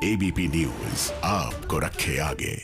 ABP news आपको रखे आगे।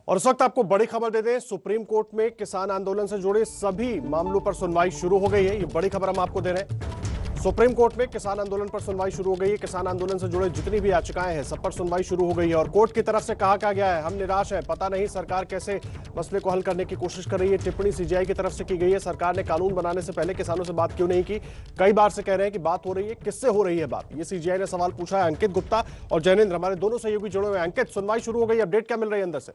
और इस वक्त आपको बड़ी खबर दे दें, सुप्रीम कोर्ट में किसान आंदोलन से जुड़े सभी मामलों पर सुनवाई शुरू हो गई है। ये बड़ी खबर हम आपको दे रहे हैं। सुप्रीम कोर्ट में किसान आंदोलन पर सुनवाई शुरू हो गई है। किसान आंदोलन से जुड़े जितनी भी याचिकाएं हैं सब पर सुनवाई शुरू हो गई है और कोर्ट की तरफ से कहा क्या गया है, हम निराश हैं, पता नहीं सरकार कैसे मसले को हल करने की कोशिश कर रही है। टिप्पणी सीजीआई की तरफ से की गई है। सरकार ने कानून बनाने से पहले किसानों से बात क्यों नहीं की? कई बार से कह रहे हैं कि बात हो रही है, किससे हो रही है बात? ये सीजीआई ने सवाल पूछा है। अंकित गुप्ता और जैनेंद्र हमारे दोनों सहयोगी जुड़े हुए हैं। अंकित, सुनवाई शुरू हो गई, अपडेट क्या मिल रही है अंदर से?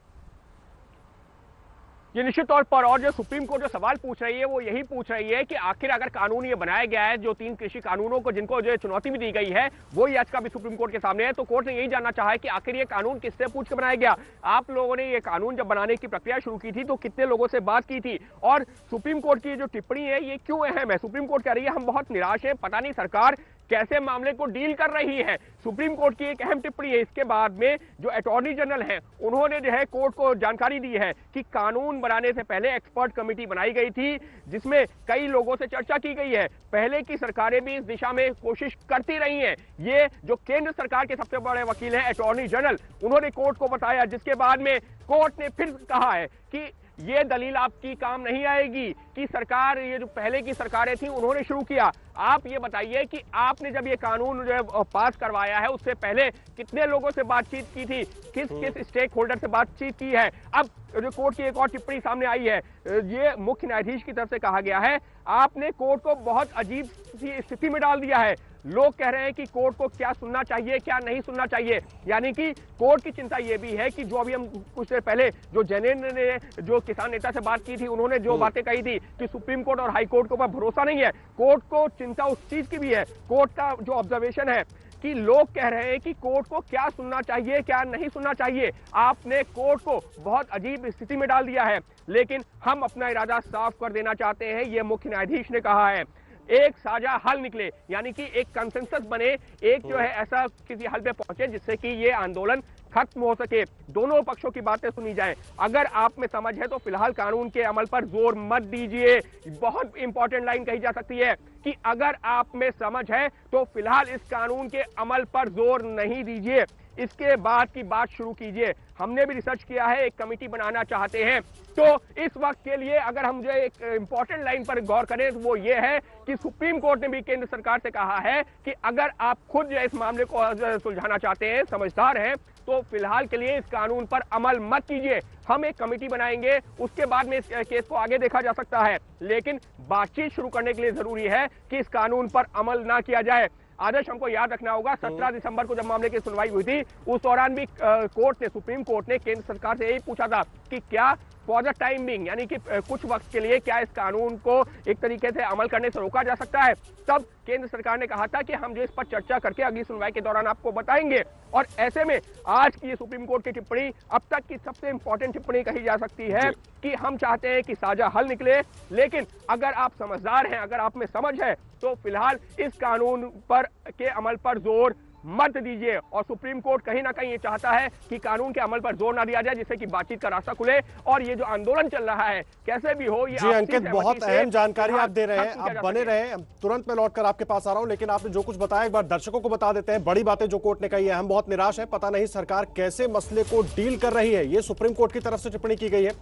ये निश्चित तौर पर, और जो सुप्रीम कोर्ट जो सवाल पूछ रही है वो यही पूछ रही है कि आखिर अगर कानून ये बनाया गया है, जो 3 कृषि कानूनों को जिनको जो चुनौती भी दी गई है, वो याचिका भी सुप्रीम कोर्ट के सामने है। तो कोर्ट ने यही जानना चाहा है कि आखिर ये कानून किससे पूछ के बनाया गया। आप लोगों ने ये कानून जब बनाने की प्रक्रिया शुरू की थी तो कितने लोगों से बात की थी, और सुप्रीम कोर्ट की जो टिप्पणी है ये क्यों अहम है? सुप्रीम कोर्ट कह रही है हम बहुत निराश है, पता नहीं सरकार कैसे मामले को डील कर रही है। सुप्रीम कोर्ट की एक अहम टिप्पणी है। इसके बाद में जो अटॉर्नी जनरल हैं उन्होंने जो है कोर्ट को जानकारी दी है कि कानून बनाने से पहले एक्सपर्ट कमेटी बनाई गई थी जिसमें कई लोगों से चर्चा की गई है। पहले की सरकारें भी इस दिशा में कोशिश करती रही हैं। ये जो केंद्र सरकार के सबसे बड़े वकील हैं अटॉर्नी जनरल, उन्होंने कोर्ट को बताया, जिसके बाद में कोर्ट ने फिर कहा है कि ये दलील आपकी काम नहीं आएगी कि सरकार, ये जो पहले की सरकारें थी उन्होंने शुरू किया। आप ये बताइए कि आपने जब ये कानून जो है पास करवाया है उससे पहले कितने लोगों से बातचीत की थी, किस किस स्टेक होल्डर से बातचीत की है। अब जो कोर्ट की एक और टिप्पणी सामने आई है, ये मुख्य न्यायाधीश की तरफ से कहा गया है, आपने कोर्ट को बहुत अजीब सी स्थिति में डाल दिया है। लोग कह रहे हैं कि कोर्ट को क्या सुनना चाहिए, क्या नहीं सुनना चाहिए। यानी कि कोर्ट की चिंता यह भी है कि जो अभी हम कुछ देर पहले जो जैनेंद्र ने जो किसान नेता से बात की थी, उन्होंने जो बातें कही थी कि सुप्रीम कोर्ट और हाई कोर्ट के ऊपर भरोसा नहीं है। कोर्ट को चिंता उस चीज की भी है। कोर्ट का जो ऑब्जर्वेशन है कि लोग कह रहे हैं कि कोर्ट को क्या सुनना चाहिए, क्या नहीं सुनना चाहिए। आपने कोर्ट को बहुत अजीब स्थिति में डाल दिया है, लेकिन हम अपना इरादा साफ कर देना चाहते हैं, ये मुख्य न्यायाधीश ने कहा है। एक साझा हल निकले, यानी कि एक कंसेंसस बने, एक जो है ऐसा किसी हल पे पहुंचे जिससे कि ये आंदोलन खत्म हो सके, दोनों पक्षों की बातें सुनी जाए। अगर आप में समझ है तो फिलहाल कानून के अमल पर जोर मत दीजिए। बहुत इंपॉर्टेंट लाइन कही जा सकती है कि अगर आप में समझ है तो फिलहाल इस कानून के अमल पर जोर नहीं दीजिए, इसके बाद की बात शुरू कीजिए। हमने भी रिसर्च किया है, एक कमेटी बनाना चाहते हैं। तो इस वक्त के लिए अगर हम जो एक इंपॉर्टेंट लाइन पर गौर करें तो वो ये है कि सुप्रीम कोर्ट ने भी केंद्र सरकार से कहा है कि अगर आप खुद जो इस मामले को सुलझाना चाहते हैं, समझदार हैं, तो फिलहाल के लिए इस कानून पर अमल मत कीजिए। हम एक कमेटी बनाएंगे, उसके बाद में इस केस को आगे देखा जा सकता है, लेकिन बातचीत शुरू करने के लिए जरूरी है कि इस कानून पर अमल ना किया जाए। आदर्श, हमको याद रखना होगा 17 दिसंबर को जब मामले की सुनवाई हुई थी, उस दौरान भी सुप्रीम कोर्ट ने केंद्र सरकार से यही पूछा था कि क्या फॉर द टाइम बिंग, यानी कि कुछ वक्त के लिए क्या इस कानून को एक तरीके से अमल करने से रोका जा सकता है। तब केंद्र सरकार ने कहा था कि हम जो इस पर चर्चा करके अगली सुनवाई के दौरान आपको बताएंगे। और ऐसे में आज की ये सुप्रीम कोर्ट की टिप्पणी अब तक की सबसे इंपॉर्टेंट टिप्पणी कही जा सकती है कि हम चाहते हैं कि साझा हल निकले, लेकिन अगर आप समझदार हैं, अगर आप में समझ है, तो फिलहाल इस कानून पर के अमल पर जोर मत दीजिए। और सुप्रीम कोर्ट कहीं ना कहीं ये चाहता है कि कानून के अमल पर जोर ना दिया जाए, जिससे कि बातचीत का रास्ता खुले और ये जो आंदोलन चल रहा है कैसे भी हो। ये जी अंकित, बहुत अहम जानकारी आप दे रहे हैं, आप बने रहे, तुरंत मैं लौटकर आपके पास आ रहा हूं। लेकिन आपने जो कुछ बताया एक बार दर्शकों को बता देते हैं। बड़ी बातें जो कोर्ट ने कही है, हम बहुत निराश हैं, पता नहीं सरकार कैसे मसले को डील कर रही है। ये सुप्रीम कोर्ट की तरफ से टिप्पणी की गई है।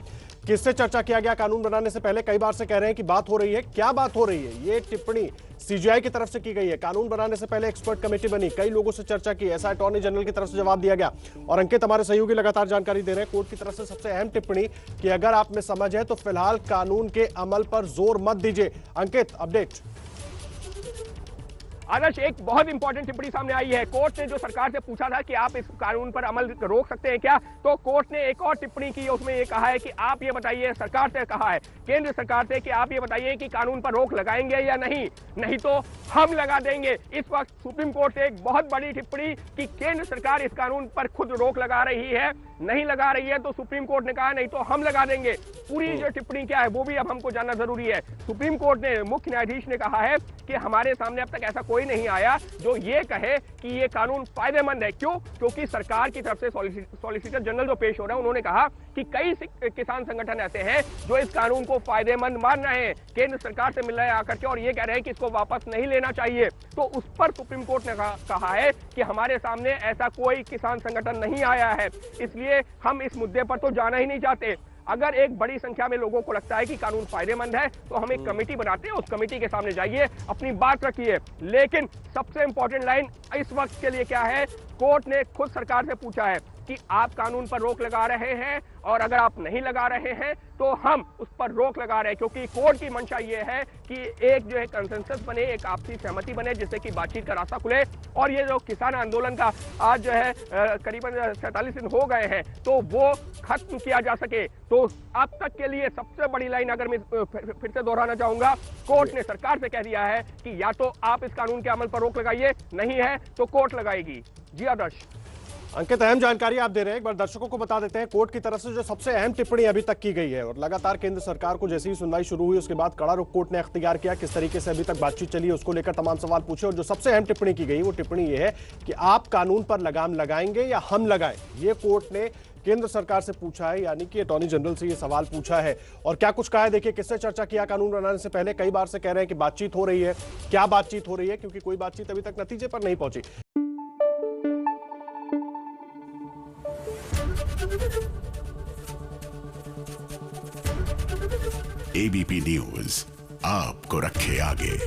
किससे चर्चा किया गया कानून बनाने से पहले? कई बार से कह रहे हैं कि बात हो रही है, क्या बात हो रही है? ये टिप्पणी सीजीआई की तरफ से की गई है। कानून बनाने से पहले एक्सपर्ट कमेटी बनी, कई लोगों से चर्चा की, ऐसा अटॉर्नी जनरल की तरफ से जवाब दिया गया। और अंकित, हमारे सहयोगी लगातार जानकारी दे रहे हैं, कोर्ट की तरफ से सबसे अहम टिप्पणी कि अगर आप में समझ है तो फिलहाल कानून के अमल पर जोर मत दीजिए। अंकित, अपडेट। आदर्श, एक बहुत इंपॉर्टेंट टिप्पणी सामने आई है। कोर्ट ने जो सरकार से पूछा था कि आप इस कानून पर अमल रोक सकते हैं क्या, तो कोर्ट ने एक और टिप्पणी की, उसमें ये कहा है कि आप ये बताइए, सरकार से कहा है, केंद्र सरकार से, कि आप ये बताइए कि कानून पर रोक लगाएंगे या नहीं, नहीं तो हम लगा देंगे। इस वक्त सुप्रीम कोर्ट से एक बहुत बड़ी टिप्पणी कि केंद्र सरकार इस कानून पर खुद रोक लगा रही है। नहीं लगा रही है तो सुप्रीम कोर्ट ने कहा नहीं तो हम लगा देंगे। पूरी जो टिप्पणी क्या है वो भी अब हमको जानना जरूरी है। सुप्रीम कोर्ट ने, मुख्य न्यायाधीश ने कहा है कि हमारे सामने अब तक ऐसा कोई नहीं आया जो ये कहे कि ये कानून फायदेमंद है। क्यों? क्योंकि सरकार की तरफ से सॉलिसिटर जनरल जो पेश हो रहा है उन्होंने कहा कि कई किसान संगठन ऐसे हैं जो इस कानून को फायदेमंद मान रहे हैं, केंद्र सरकार से मिल रहे हैं आकर के और ये कह रहे हैं कि इसको वापस नहीं लेना चाहिए। तो उस पर सुप्रीम कोर्ट ने कहा है कि हमारे सामने ऐसा कोई किसान संगठन नहीं आया है, इसलिए हम इस मुद्दे पर तो जाना ही नहीं चाहते। अगर एक बड़ी संख्या में लोगों को लगता है कि कानून फायदेमंद है तो हम एक कमेटी बनाते हैं, उस कमेटी के सामने जाइए, अपनी बात रखिए। लेकिन सबसे इंपॉर्टेंट लाइन इस वक्त के लिए क्या है, कोर्ट ने खुद सरकार से पूछा है कि आप कानून पर रोक लगा रहे हैं और अगर आप नहीं लगा रहे हैं तो हम उस पर रोक लगा रहे हैं, क्योंकि कोर्ट की मंशा ये है कि एक जो है कंसेंसस बने, एक आपसी सहमति बने जिससे कि बातचीत का रास्ता खुले। और ये जो किसान आंदोलन का आज जो है करीबन 47 दिन हो गए हैं तो वो खत्म किया जा सके। तो अब तक के लिए सबसे बड़ी लाइन अगर मैं फिर से दोहराना चाहूंगा, कोर्ट ने सरकार से कह दिया है कि या तो आप इस कानून के अमल पर रोक लगाइए, नहीं है तो कोर्ट लगाएगी। जी आदर्श। अंकित, अहम जानकारी आप दे रहे हैं, एक बार दर्शकों को बता देते हैं कोर्ट की तरफ से जो सबसे अहम टिप्पणी अभी तक की गई है और लगातार केंद्र सरकार को जैसे ही सुनवाई शुरू हुई उसके बाद कड़ा रुख कोर्ट ने अख्तियार किया, किस तरीके से अभी तक बातचीत चली है उसको लेकर तमाम सवाल पूछे और जो सबसे अहम टिप्पणी की गई वो टिप्पणी ये है कि आप कानून पर लगाम लगाएंगे या हम लगाएं। ये कोर्ट ने केंद्र सरकार से पूछा है, यानी कि अटॉर्नी जनरल से ये सवाल पूछा है। और क्या कुछ कहा है देखिए, किससे चर्चा किया कानून बनाने से पहले, कई बार से कह रहे हैं कि बातचीत हो रही है। क्या बातचीत हो रही है, क्योंकि कोई बातचीत अभी तक नतीजे पर नहीं पहुंची। एबीपी न्यूज आपको रखे आगे।